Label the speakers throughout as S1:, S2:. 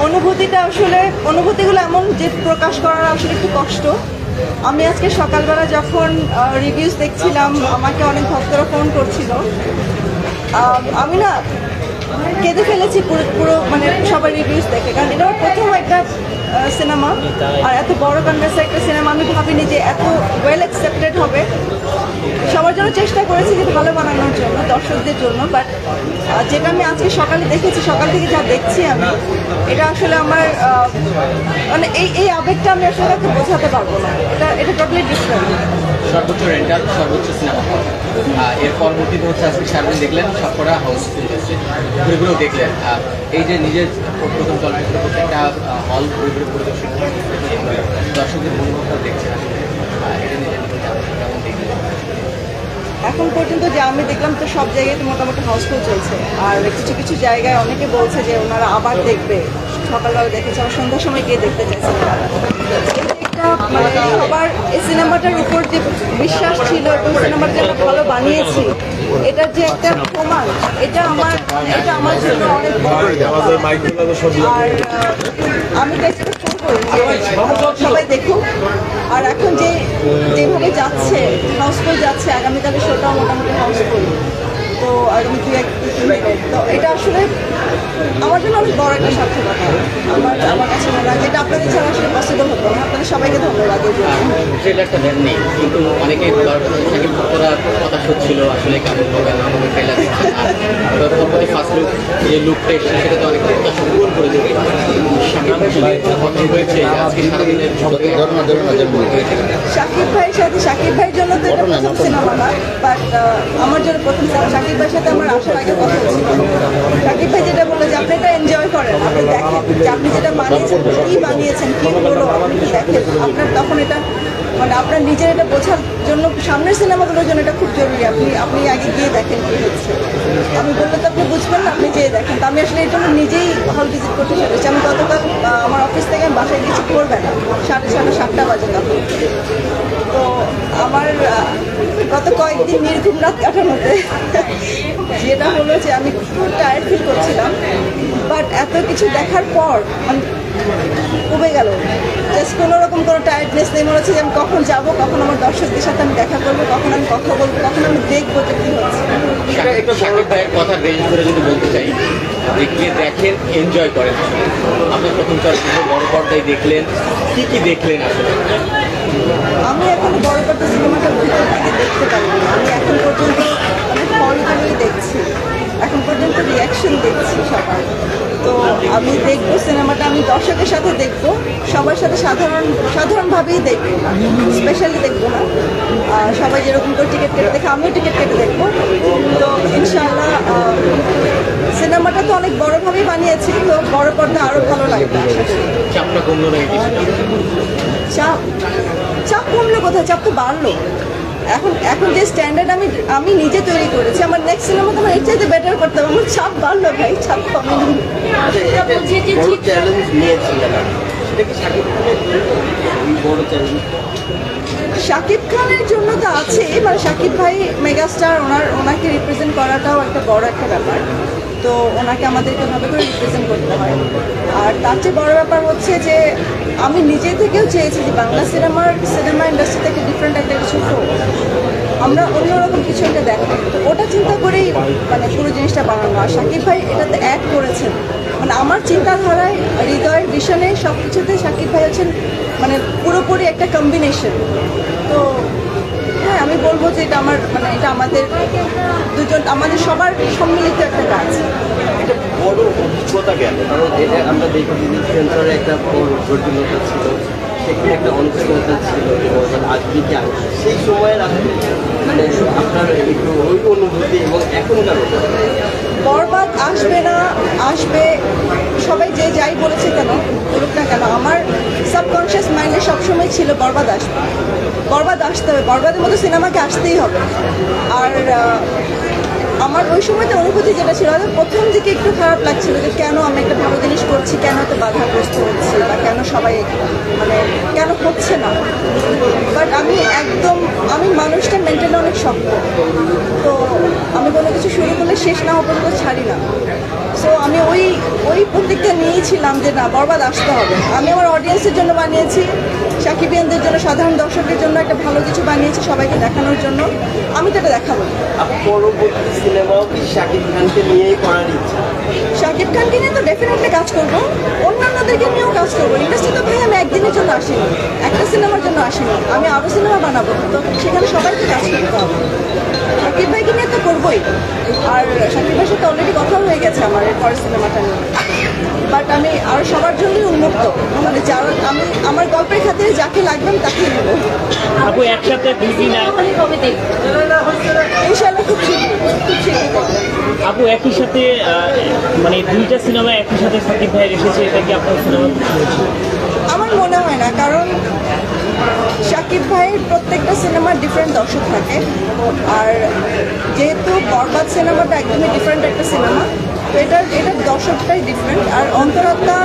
S1: অনুভূতিটা আসলে অনুভূতিগুলো এমন যে প্রকাশ করার আসলে একটু কষ্ট। আমি আজকে সকালবেলা যখন রিভিউজ দেখছিলাম, আমাকে অনেক ভক্তরা ফোন করছিল, আমি না কেঁদে ফেলেছি পুরো পুরো মানে সবার রিভিউজ দেখে। কারণ এটা প্রথম একটা সিনেমা, আর এত বড় কনভার্সের একটা সিনেমা আমি ভাবিনি যে এত ওয়েল অ্যাকসেপ্টেড হবে। সবার জন্য চেষ্টা করেছি যে ভালো বানানোর জন্য, দর্শকদের জন্য, বাট যেটা আমি আজকে সকালে দেখেছি, সকাল থেকে যা দেখছি আমি, এটা আসলে আমার মানে এই আবেগটা আমি আসলে কাউকে বোঝাতে পারবো না। এটা টোটালি ডিফারেন্ট।
S2: সর্বোচ্চ রেন্টাল, সর্বোচ্চ সিনেমা হল, এর পরবর্তীতে হচ্ছে আজকে সারাদিন দেখলেন সবকটা হাউসফুল হয়েছে, ঘুরে ঘুরেও দেখলেন। এই যে নিজের প্রথম চলচ্চিত্র প্রত্যেকটা হল ঘুরে ঘুরে পরিদর্শন দর্শকদের মনোভাবটা দেখছেন, এটা নিজের কেমন দেখলেন?
S1: এখন পর্যন্ত যে আমি দেখলাম তো সব জায়গায় তো মোটামুটি হাউসফুল চলছে, আর কিছু কিছু জায়গায় অনেকে বলছে যে ওনারা আবার দেখবে। সকালবেলা দেখেছে, আবার সন্ধ্যার সময় গিয়ে দেখতে চাইছে। মানে সবার এই সিনেমাটার উপর যে বিশ্বাস ছিল এবং সিনেমাটা যে ভালো বানিয়েছি, এটার যে একটা প্রমাণ, এটা আমার জন্য অনেক বড়। আর আমি তো এক্সপেক্ট করবো সবাই দেখুক। আর এখন যেভাবে যাচ্ছে, হাউসফুল যাচ্ছে, আগামীকালের শোটাও মোটামুটি হাউসফুল। তো আগামী তো এটা আসলে আমার জন্য অনেক বড় একটা সার্থকতা। আমার কাছে মনে হয় যেটা আপনাদের ছাড়া আসলে পসিবল হতো না। আপনাদের সবাইকে ধন্যবাদ।
S2: ট্রেলারটা দেননি, কিন্তু অনেকে সাকিব ভক্তরা হতাশ হচ্ছিল আসলে কেমন হবে না হবে ট্রেলার। পরবর্তী ফার্স্ট লুক যে লুকটা এসেছে সেটা তো অনেক হতাশা পূরণ করে দেবে। কথা হয়েছে আজকে সারাদিনের
S1: শাকিব ভাইয়ের সাথে, শাকিব ভাইয়ের জন্য তো এটা প্রথম সিনেমা না, বাট আমার জন্য প্রথম সিনেমা। শাকিব ভাইয়ের সাথে আমার আসার আগে কথা হচ্ছিল। শাকিব ভাই যেটা বললো যে আপনি এটা এনজয় করেন, আপনি দেখেন যে আপনি যেটা বানিয়েছেন, কী বানিয়েছেন, কী বলো আপনি দেখেন। আপনার তখন এটা মানে আপনার নিজের এটা বোঝার জন্য সামনের সিনেমাগুলোর জন্য এটা খুব জরুরি। আপনি আগে গিয়ে দেখেন কী হচ্ছে। আমি বললে তো আপনি বুঝবেন না, আপনি যেয়ে দেখেন। তো আমি আসলে এই জন্য নিজেই হল ভিজিট করতে চলেছি। আমি গতকাল আমার অফিস থেকে আমি বাসায় কিছু করবে না, 6:30 7টা বাজে তখন। তো আমার গত কয়েকদিন নির্ঘুম রাত কাটানোতে যেটা হলো যে আমি খুব টায়ার্ড ফিল করছিলাম, বাট এত কিছু দেখার পর মানে কমে গেল। জাস্ট কোনোরকম কোনো টায়ার্ডনেস নেই। মনে হচ্ছে যে আমি কখন যাবো, কখন আমার দর্শকদের সাথে আমি দেখা করবো, কখন আমি কথা বলবো, কখন আমি দেখবো যে কী হচ্ছে।
S2: শাকিব ভাইয়ের কথা বেশ করে যদি বলতে চাই, গিয়ে দেখেন, এনজয় করেন। আপনার প্রথম চলচ্চিত্র বড় পর্দায় দেখলেন, কি দেখলেন আসলে?
S1: আমি এখন বড় পর্দা সিনেমাটা ভিতর থেকে দেখতে পারিনি। আমি এখন পর্যন্ত অনেক হলগুলোই দেখছি, এখন পর্যন্ত রিয়াকশন দেখছি সবার। তো আমি দেখবো সিনেমাটা, আমি দর্শকের সাথে দেখবো, সবার সাথে সাধারণভাবেই দেখবো, স্পেশালি দেখবো না। সবাই যেরকম করে টিকিট কেটে দেখে আমিও টিকিট কেটে দেখবো। তো ইনশাআল্লাহ সিনেমাটা তো অনেক বড়োভাবেই বানিয়েছি, তো বড় পর্দা আরও ভালো লাগবে।
S2: চাপটা কমলো না?
S1: চাপ কমলো কোথায়, চাপ তো বাড়লো। এখন যে স্ট্যান্ডার্ড আমি নিজে তৈরি করেছি, আমার নেক্সট সিনেমা তো আমার এর চাইতে বেটার করতে হবে। আমার চাপ বাড়লো ভাই, চাপ কমেনি। শাকিব খানের জন্য তো আছে, মানে শাকিব ভাই মেগাস্টার, ওনাকে রিপ্রেজেন্ট করাটাও একটা বড় একটা ব্যাপার। তো ওনাকে আমাদেরকে ভাবে করে রিপ্রেজেন্ট করতে হয়। আর তার চেয়ে বড় ব্যাপার হচ্ছে যে আমি নিজে থেকেও চেয়েছি যে বাংলা সিনেমা ইন্ডাস্ট্রিতে একটা ডিফারেন্ট একটা কিছু হোক, আমরা অন্যরকম কিছু একটা দেখাই। তো ওটা চিন্তা করেই মানে পুরো জিনিসটা বানানো। আর শাকিব ভাই এটাতে অ্যাড করেছেন, মানে আমার চিন্তাধারায়, হৃদয়ের ভিশনে, সব কিছুতে শাকিব ভাই হচ্ছেন মানে পুরোপুরি একটা কম্বিনেশন। তো হ্যাঁ, আমি বলবো যে এটা এটা আমাদের সবার সম্মিলিত একটা কাজ।
S3: একটা বড় অভিজ্ঞতা গেল, কারণ এটা আমরা দেখি সেন্সরে একটা বড় জটিলতা ছিল, সেখানে একটা অনিশ্চয়তা ছিল এবং আজকে কি সেই সময়ের মানে আপনার একটু ওই অনুভূতি এবং এখনকার
S1: বরবাদ আসবে না, আসবে, সবাই যে যাই বলেছে কেন বলুক না কেন, আমার সাবকনশিয়াস মাইন্ডে সবসময় ছিল বরবাদ আসবে, বরবাদ আসতে হবে, বরবাদের মতো সিনেমাকে আসতেই হবে। আর আমার ওই সময়তে অনুভূতি যেটা ছিল, প্রথম দিকে একটু খারাপ লাগছিল যে কেন আমি একটা ভালো জিনিস করছি, কেন এত বাধাগ্রস্ত হচ্ছে, বা কেন সবাই মানে কেন হচ্ছে না। বাট আমি মানুষটা মেন্টালি অনেক শক্ত, তো আমি কোনো কিছু শুরু করলে শেষ না হওয়া পর্যন্ত ছাড়ি না। সো এই প্রত্যেকটা নিয়েছিলাম যে না বরবাদ আসতে হবে। আমি আমার অডিয়েন্সের জন্য বানিয়েছি, সাকিবিয়ানদের জন্য, সাধারণ দর্শকের জন্য একটা ভালো কিছু বানিয়েছি সবাইকে দেখানোর জন্য। আমি তো এটা দেখাবো।
S3: পরবর্তী সিনেমাও কি শাকিব খানকে নিয়েই করার ইচ্ছা?
S1: শাকিব খানকে নিয়ে তো ডেফিনেটলি কাজ করবো, অন্যান্যদেরকে নিয়েও কাজ করবো। ইন্ডাস্ট্রি তো ভাই আমি একদিনের জন্য আসিনি, একটা সিনেমার জন্য আসিনি, আমি আরও সিনেমা বানাবো, তো সেখানে সবাইকে কাজ করতে হবে। শাকিব ভাইকে নিয়ে তো করবোই, আর শাকিব ভাইয়ের সাথে অলরেডি কথা হয়ে গেছে আমার এর পরের সিনেমাটা নিয়ে। বাট আমি আর সবার জন্যই উন্মুক্ত, মানে যারা আমি আমার গল্পের খাতিরে যাকে লাগবে আমি তাকেই নেবো।
S4: আপু একসাথে দুইটি না
S1: ইনশাআল্লাহ খুব শীঘ্রই।
S4: আপু একই সাথে মানে দুইটা সিনেমা একই সাথে সাকিব ভাই এসেছে, এটা কি আপনার সিনেমা?
S1: আমার মনে হয় না, কারণ শাকিব ভাইয়ের প্রত্যেকটা সিনেমার ডিফারেন্ট দর্শক থাকে, আর যেহেতু বরবাদ সিনেমাটা একদমই ডিফারেন্ট একটা সিনেমা, তো এটার দর্শকটাই ডিফারেন্ট। আর অন্তরাত্মা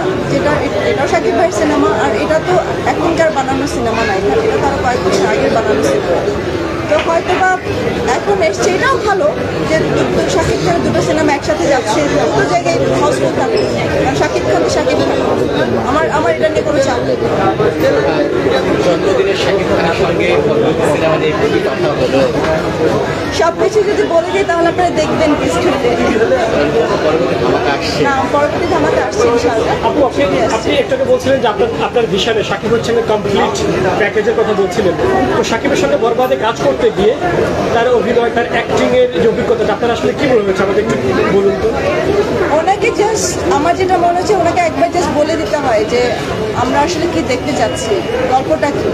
S1: এটাও শাকিব ভাইয়ের সিনেমা, আর এটা তো এখনকার বানানো সিনেমা না, এটা তারা কয়েক বছর আগের বানানো সিনেমা। তো হয়তো বা এখন এসছে, এটাও ভালো যে শাকিব খানের দুটো সিনেমা একসাথে যাচ্ছে, দুটো জায়গায় হাউসফুল থাকে, কারণ শাকিব খান তো শাকিব খান। আমার এটা নিয়ে কোনো চাপ নেই।
S2: জন্মদিনের শাকিব খানের সঙ্গে সিনেমা নিয়ে খুবই কথা হলো।
S1: সব কিছু যদি বলে দিই তাহলে আপনারা দেখবেন স্ক্রিপ্টে।
S2: পরবর্তী ধামাকা আসছে।
S1: না, পরবর্তী ধামাকা আসছে ইনশাআল্লাহ।
S5: আপু আপনি একটু আগে বলছিলেন যে আপনার ভিশনে সাকিবের সঙ্গে কমপ্লিট প্যাকেজের কথা বলছিলেন, তো সাকিবের সঙ্গে বরবাদে কাজ করতে গিয়ে তার অভিনয়, তার অ্যাক্টিং এর যে অভিজ্ঞতা, আপনার আসলে কি মনে হয়েছে আমাদের একটু বলুন তো।
S1: ওনাকে জাস্ট, আমার যেটা মনে হচ্ছে ওনাকে একবার জাস্ট বলে দিতে হয় যে আমরা আসলে কি দেখতে যাচ্ছি, গল্পটা কি।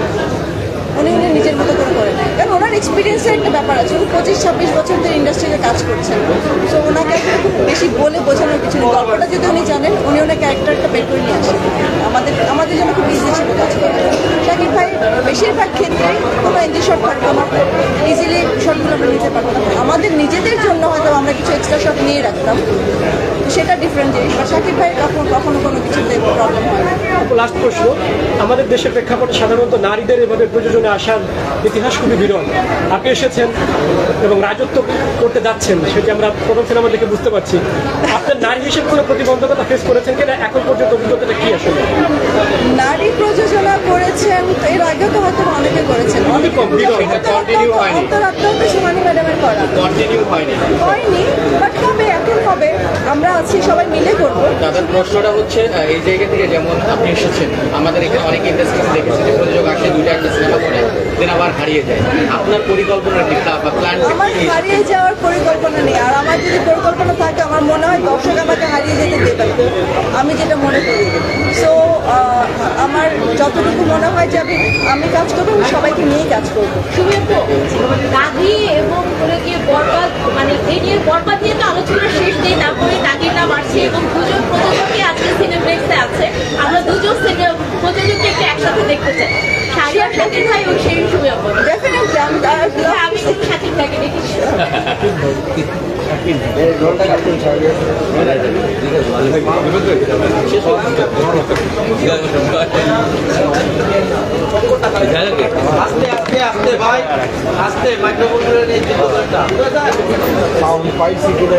S1: উনি নিজের মতো করে নেয়, কারণ ওনার এক্সপিরিয়েন্সের একটা ব্যাপার আছে। উনি 25-26 বছর ধরে ইন্ডাস্ট্রিতে কাজ করছেন, সো ওনাকে আসলে খুব বেশি বলে বোঝানোর কিছু নেই। গল্পটা যদি উনি জানেন, উনি ওনার ক্যারেক্টারটা বের করে নিয়ে আসেন। আমাদের জন্য খুব ইজি ছিল কাজ করা। শাকিব ভাই বেশিরভাগ ক্ষেত্রেই কোনো এনজি শট থাকতো না, ইজিলি শটগুলো আমরা নিতে পারতাম। আমাদের নিজেদের জন্য হয়তো আমরা কিছু এক্সট্রা শট নিয়ে রাখতাম, তো সেটা ডিফারেন্ট জিনিস। বা শাকিব ভাই কখনো কোনো কিছুতে প্রবলেম হয় না।
S5: লাস্ট প্রশ্ন, আমাদের দেশের প্রেক্ষাপটে সাধারণত নারীদের এভাবে প্রযোজনে আসার ইতিহাস খুবই বিরল। আপনি এসেছেন এবং রাজত্ব করতে যাচ্ছেন, সেটি আমরা প্রথম সিনেমা দেখে বুঝতে পারছি। আপনার নারী হিসেবে কোনো প্রতিবন্ধকতা ফেস করেছেন কিনা, এখন পর্যন্ত অভিজ্ঞতাটা কি আসলে?
S1: নারী প্রযোজনা করেছেন, তো এর আগে তো হয়তো অনেকে করেছেন, অনেক
S2: কন্টিনিউ হয়নি।
S1: অন্তরাত্মাও তো শিবানী ম্যাডামের করা
S2: কন্টিনিউ হয়নি।
S1: বাট হবে, এখন হবে, আমরা আছি, সবাই মিলে করবো।
S2: তাদের প্রশ্নটা হচ্ছে এই জায়গা থেকে, যেমন আপনি এসেছেন, আমাদের এখানে অনেক ইন্ডাস্ট্রি দেখেছি যে প্রযোজক আসে দুইটা একটা সিনেমা করে দেন আবার হারিয়ে যায়। আপনার পরিকল্পনা কি বা প্ল্যান?
S1: আমার হারিয়ে যাওয়ার পরিকল্পনা নেই, আর আমার যদি পরিকল্পনা থাকে আমার মনে হয় দর্শক আমাকে হারিয়ে যেতে দেবে না, আমি যেটা মনে করি। সো আমার যতটুকু মনে হয় যে আমি কাজ করবো, আমি সবাইকে নিয়েই কাজ করবো।
S6: দাগি এবং করে গিয়ে বরবাদ, মানে এই নিয়ে বরবাদ নিয়ে তো আলোচনা শেষ নেই, তারপরে দাগির নাম আসছে এবং দুজন প্রযোজকই আজকে সিনেপ্লেক্সে আছে। আমরা দুজন প্রযোজককে একটু একসাথে দেখতে চাই, শাকিব ভাই ও সেই সময়
S1: ডেফিনেটলি
S6: আমি শুধু শাকিব ভাইকে দেখেছি।
S3: আস্তে আস্তে আস্তে ভাই, আস্তে মাইক্রোফোন করে নিয়ে
S7: সাউন্ড পাইছি কিনা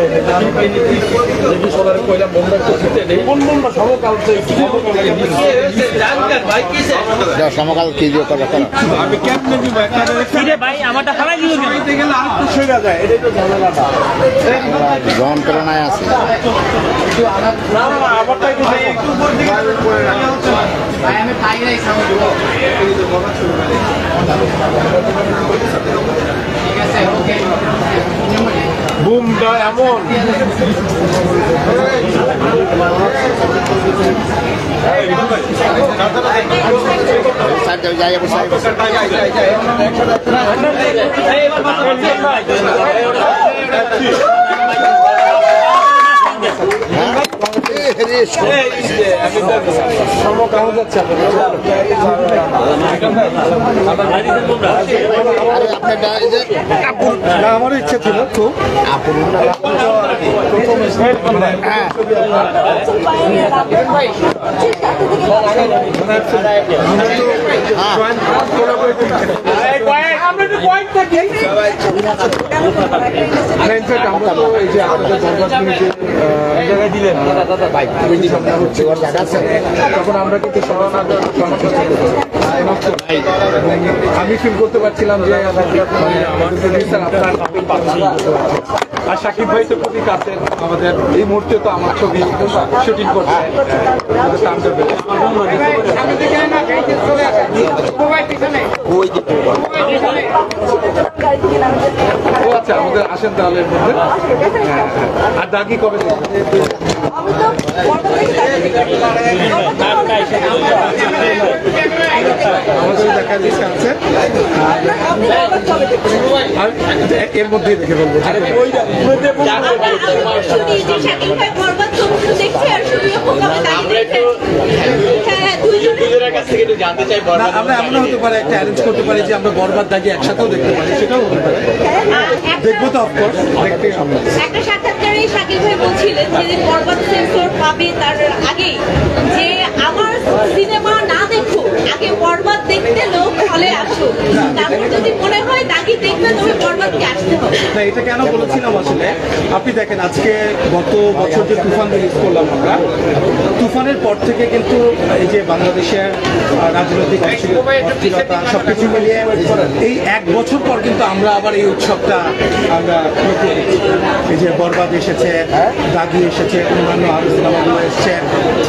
S7: দেখি সবার কইলাম বোম্বা তো জিতে দেই কোন বোম্বা সমকাল
S3: ভাই কিসে
S7: সমকাল কি যে কথা আমি কেমনে দিব একটা
S4: কিরে ভাই আমারটা হারাই দিল কেন?
S7: দিতে গেলে আর তো সইরা যায় এটাই তো ঝামেলাটা যন্ত্রণায় আছে না না আমারটা একটু উপর দিকে করে রাখা হচ্ছে
S2: ভাই আমি পাই নাই সাউন্ড দিব। ঠিক আছে, ওকে।
S7: বুমটা এমন যাই আমারও ইচ্ছা ছিল খুব ইনফ্যাক্ট আমরা তো এই যে আপনাদের তখন আমরা কিন্তু আমি ফিল করতে পারছিলাম যে আর সাকিব ভাই তো খুবই কাছের আমাদের এই মুহূর্তে তো আমার ছবি শুটিং করছে ও আচ্ছা আমাদের আসেন তাহলে এর মধ্যে আর দাগি কবে আমাদের দেখার ইচ্ছা আছে এর মধ্যেই দেখে বলবো আমরা এমন হতে পারে একটা অ্যারেঞ্জ করতে পারি যে আমরা বরবাদ দাগি একসাথেও দেখতে পারি, সেটাও হতে পারে। দেখবো তো অফকোর্স, দেখতে হবে।
S6: একটা সাক্ষাৎকারে শাকিব ভাই বলছিলেন যে বরবাদ সেন্সর পাবে তার আগেই যে আমার সিনেমা না দেখো, আগে বরবাদ দেখতে লোক হলে আসো, তারপর যদি মনে হয় দাগি দেখবে তবে বরবাদকে আসতে হবে।
S7: না, এটা কেন বলেছিলাম আসলে, আপনি দেখেন আজকে গত বছর যে তুফান রিলিজ করলাম আমরা, তুফানের পর থেকে কিন্তু এই যে বাংলাদেশের রাজনৈতিক অস্থিরতা সবকিছু মিলিয়ে এই এক বছর পর কিন্তু আমরা আবার এই উৎসবটা আমরা এই যে বরবাদ এসেছে, দাগি এসেছে, অন্যান্য আরো সিনেমাগুলো এসছে,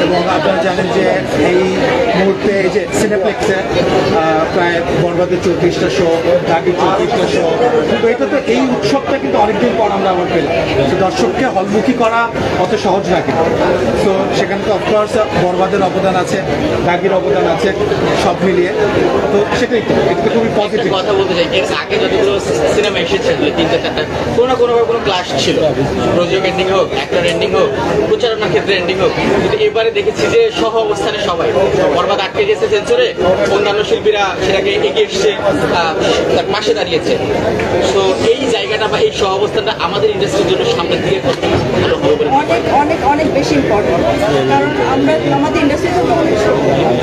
S7: এবং আপনারা জানেন যে এই মুহূর্তে এই যে সিনেপ্লেক্সে প্রায় বরবাদের 34টা শো, দাগির 34টা শো। তো এটা তো এই উৎসবটা কিন্তু অনেকদিন পর আমরা আবার পেলাম। তো দর্শককে হলমুখী করা অত সহজ না কিন্তু। তো সেখানে তো অফকোর্স বরবাদের অবদান আছে, দাগির অবদান আছে, সব মিলিয়ে। তো সেটাই তো, এটা তো খুবই পজিটিভ।
S2: কথা বলতে চাই, এর আগে যতগুলো সিনেমা এসেছে 2-3-4টা কোনো না কোনো ক্লাস ছিল, প্রযোজক এন্ডিং হোক, অ্যাক্টর এন্ডিং হোক, প্রচারণার ক্ষেত্রে এন্ডিং হোক, কিন্তু এবারে দেখেছি যে সহ অবস্থানে সবাই বরবাদ আটকে গেছে সেন্সরে, অন্যান্য শিল্পীরা সেটাকে এগিয়ে এসছে, তার পাশে দাঁড়িয়েছে। তো এই জায়গাটা বা এই সহ অবস্থানটা আমাদের ইন্ডাস্ট্রির জন্য সামনের দিকে ভালো হবে বলে
S1: অনেক অনেক অনেক বেশি ইম্পর্টেন্ট, কারণ আমরা আমাদের ইন্ডাস্ট্রিতে তো অনেক ছোট,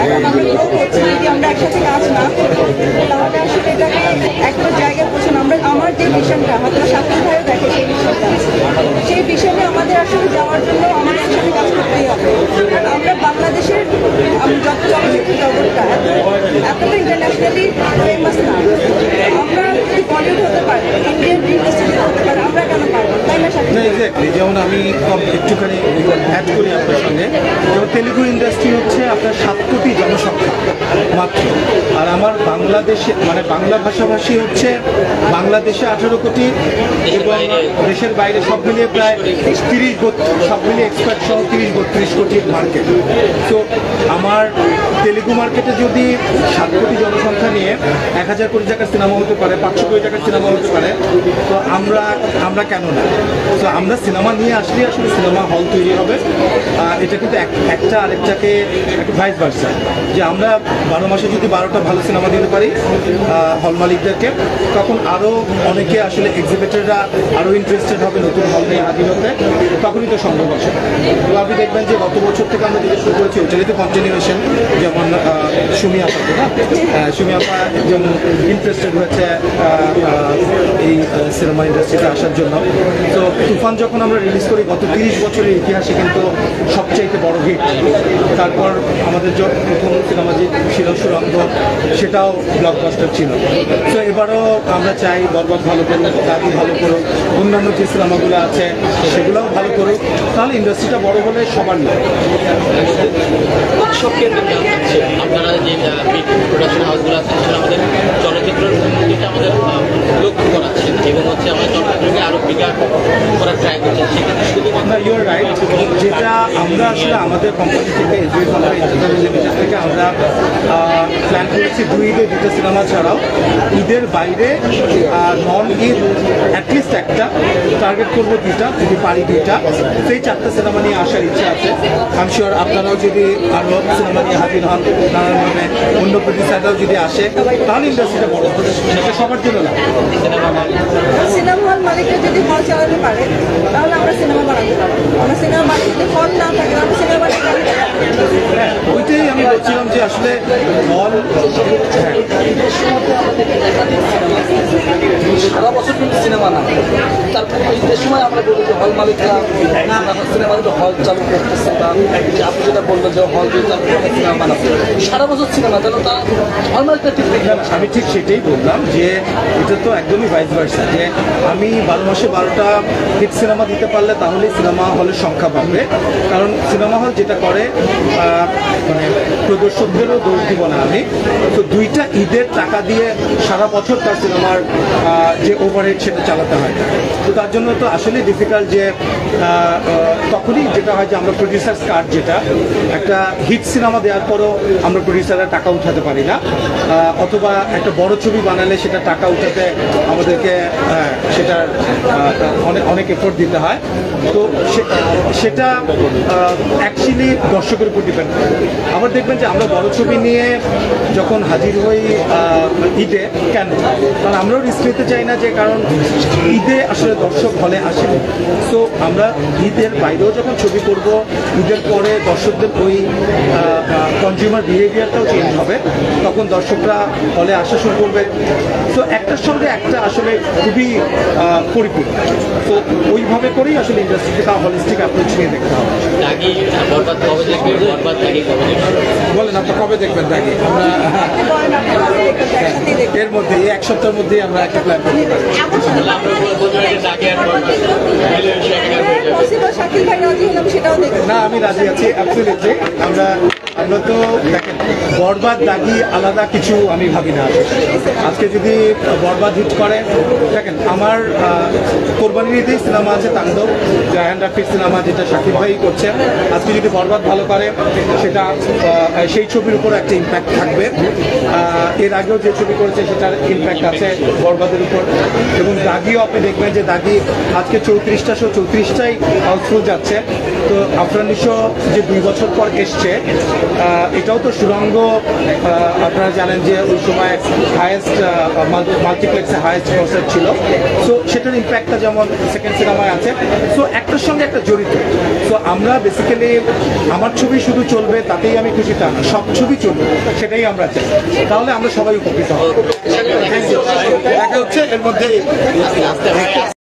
S1: এখন আমরা গ্রো করছি, যদি আমরা একসাথে কাজ না করি তাহলে আসলে এটাকে একটা জায়গায় পৌঁছানো, আমরা আমার যে মিশনটা হয়তো শাকিব ভাইও দেখে সেই মিশনটা, সেই মিশনে আমাদের আসলে যাওয়ার জন্য আমাদের একসাথে কাজ করতেই হবে। কারণ আমরা বাংলাদেশের যত চলচ্চিত্র জগৎটা এতটা ইন্টারন্যাশনালি ফেমাস না, আমরা যদি বলিউড হতে পারি, ইন্ডিয়ান ইন্ডাস্ট্রি হতে পারি, আমরা কেন পারবো, তাই না শাকিব?
S7: না, এক্স্যাক্টলি। যেমন আমি একটুখানি অ্যাড করি আপনার সঙ্গে, যেমন তেলুগু ইন্ডাস্ট্রি হচ্ছে আপনার 7 কোটি জনসংখ্যা মাত্র, আর আমার বাংলাদেশে মানে বাংলা ভাষাভাষী হচ্ছে বাংলাদেশে 18 কোটি, এবং দেশের বাইরে সব মিলিয়ে প্রায় 30 সব মিলিয়ে এক্সপার্ট সহ 30-32 কোটির মার্কেট। তো আমার তেলুগু মার্কেটে যদি 7 কোটি জনসংখ্যা নিয়ে 1000 কোটি টাকার সিনেমা হতে পারে, 500 কোটি টাকার সিনেমা হতে পারে, তো আমরা কেন না? তো আমরা সিনেমা নিয়ে আসলে আসলে সিনেমা হল তৈরি হবে। এটা কিন্তু একটা আরেকটাকে ভাইস ভার্সা, যে আমরা 12 মাসে যদি 12টা ভালো সিনেমা দিতে পারি হল মালিকদেরকে, তখন আরও অনেকে আসলে এক্সিবিটররা আরও ইন্টারেস্টেড হবে নতুন হল নিয়ে হাজির হতে, তখনই তো সম্ভব আছে। তো আপনি দেখবেন যে গত বছর থেকে আমরা যেটা শুরু করেছি ওইটারই তো কন্টিনিউয়েশন, যেমন সুমি আপাকে না, সুমি আপা যেমন ইন্টারেস্টেড হয়েছে এই সিনেমা ইন্ডাস্ট্রিতে আসার জন্য। তো তুফান যখন আমরা রিলিজ করি গত 30 বছরের ইতিহাসে কিন্তু সবচাইতে বড় হিট। তারপর আমাদের প্রথম সিনেমা যে ছিল সুরঙ্গ, সেটাও ব্লকবাস্টার ছিল। তো এবারও আমরা চাই বরবাদ ভালো করুক, দাগি ভালো করুক, অন্যান্য যে সিনেমাগুলো আছে সেগুলোও ভালো করুক, তাহলে ইন্ডাস্ট্রিটা বড় হলে সবার নেই।
S2: উৎসব কেন্দ্রে আপনারা যে প্রোডাকশন হাউসগুলো আছে সেটা আমাদের চলচ্চিত্রের উন্নতিটা আমাদের লক্ষ্য করাচ্ছেন, এবং হচ্ছে আমরা চলচ্চিত্রকে আরও বিকাশ করার ট্রাই করছেন। সেক্ষেত্রে শুধুমাত্র
S7: ইউর রাইট, যেটা আমরা আসলে আমাদের কোম্পানি থেকে এসবি বাংলা এন্টারটেইনমেন্ট লিমিটেড থেকে আমরা প্ল্যান করেছি 2 ঈদে 2টা সিনেমা ছাড়াও ঈদের বাইরে নন ঈদ অ্যাটলিস্ট একটা, টার্গেট করবো 2টা, যদি পারি 2টা, সেই 4টা সিনেমা নিয়ে আসার ইচ্ছা আছে। আই এম শিওর আপনারাও যদি আরও সিনেমা নিয়ে হাজির হন, নানানভাবে অন্য প্রতিষ্ঠানরাও যদি আসে, তাহলে ইন্ডাস্ট্রিটা বড় হবে, সেটা সবার জন্য না।
S1: সিনেমা হল মালিকরা যদি হল চালাতে পারে তাহলে আমরা সিনেমা বানাতে পারবো। আমরা সিনেমা বানিয়ে যদি হল না থাকে আমরা সিনেমা বানিয়ে
S7: হ্যাঁ, ওইটাই আমি বলছিলাম যে আসলে হল
S8: সময় আমরা বলি যে হল মালিকরা সিনেমা হল চালু করতেছে বা আপনি যেটা বললো যে হল চালু করে সিনেমা বানাচ্ছে সারা বছর সিনেমা যেন তা হল মালিকরা ঠিক দেখে না।
S7: আমি ঠিক সেটাই বললাম যে এটা তো একদমই ভাইস ভার্সা, যে আমি 12 মাসে 12টা হিট সিনেমা দিতে পারলে তাহলেই সিনেমা হলের সংখ্যা বাড়বে। কারণ সিনেমা হল যেটা করে মানে প্রদর্শকদেরও দোষ দিব না আমি, তো 2টা ঈদের টাকা দিয়ে সারা বছর তার সিনেমার যে ওভারহেড সেটা চালাতে হয়। তো তার জন্য তো আসলে ডিফিকাল্ট যে তখনই যেটা হয় যে আমরা প্রডিউসার্স কার্ড, যেটা একটা হিট সিনেমা দেওয়ার পরও আমরা প্রডিউসাররা টাকা উঠাতে পারি না, অথবা একটা বড় ছবি বানালে সেটা টাকা উঠাতে আমাদেরকে সেটার অনেক এফোর্ট দিতে হয়। তো সেটা অ্যাকচুয়ালি দর্শকের উপর ডিপেন্ড করে। আবার দেখবেন যে আমরা বড় ছবি নিয়ে যখন হাজির হই ঈদে, কেন? কারণ আমরাও রিস্ক নিতে চাই না, যে কারণ ঈদে আসলে দর্শক হলে আসে। সো আমরা ঈদের বাইরেও যখন ছবি করব, ঈদের পরে দর্শকদের ওই কনজিউমার বিহেভিয়ারটাও চেঞ্জ হবে, তখন দর্শকরা হলে আসা শুরু করবে। তো একটার সঙ্গে একটা আসলে খুবই পরিপূর্ণ। তো ওইভাবে করেই আসলে ইন্ডাস্ট্রিকে তার হলিস্টিক অ্যাপ্রোচ নিয়ে দেখতে হবে। বলেন আপনি কবে দেখবেন দাগি? আমরা এর মধ্যে এক সপ্তাহের মধ্যেই আমরা একটা প্ল্যান করতে পারি।
S1: শাকিল ভাই রাজি হলাম, সেটাও দেখবো।
S7: না, আমি রাজি আছি, অ্যাবসলিউটলি। আমরা তো দেখেন, বরবাদ দাগি আলাদা কিছু আমি ভাবি না। আজকে যদি বরবাদ হিট করে, দেখেন আমার কোরবানির ঈদেই সিনেমা আছে তাণ্ডব, জায়ান রাফির সিনেমা, যেটা শাকিব ভাই করছে। আজকে যদি বরবাদ ভালো করে, সেটা সেই ছবির উপর একটা ইম্প্যাক্ট থাকবে। এর আগেও যে ছবি করেছে সেটার ইম্প্যাক্ট আছে বরবাদের উপর। এবং দাগিও আপনি দেখবেন যে দাগি আজকে 34টা শো, 34টাই হাউসফুল যাচ্ছে। তো আফরানি শো যে 2 বছর পর এসছে, এটাও তো সুরঙ্গ, আপনারা জানেন যে ওই সময় হায়েস্ট মাল্টিপ্লেক্সে হায়েস্ট প্রসেস ছিল। সো সেটার ইম্প্যাক্টটা যেমন সেকেন্ড সিনেমায় আছে। সো একটার সঙ্গে একটা জড়িত। সো আমরা বেসিক্যালি আমার ছবি শুধু চলবে তাতেই আমি খুশি, তা না, সব ছবি চলবে সেটাই আমরা চাই। তাহলে আমরা সবাই উপকৃত হব। দেখা হচ্ছে এর মধ্যে।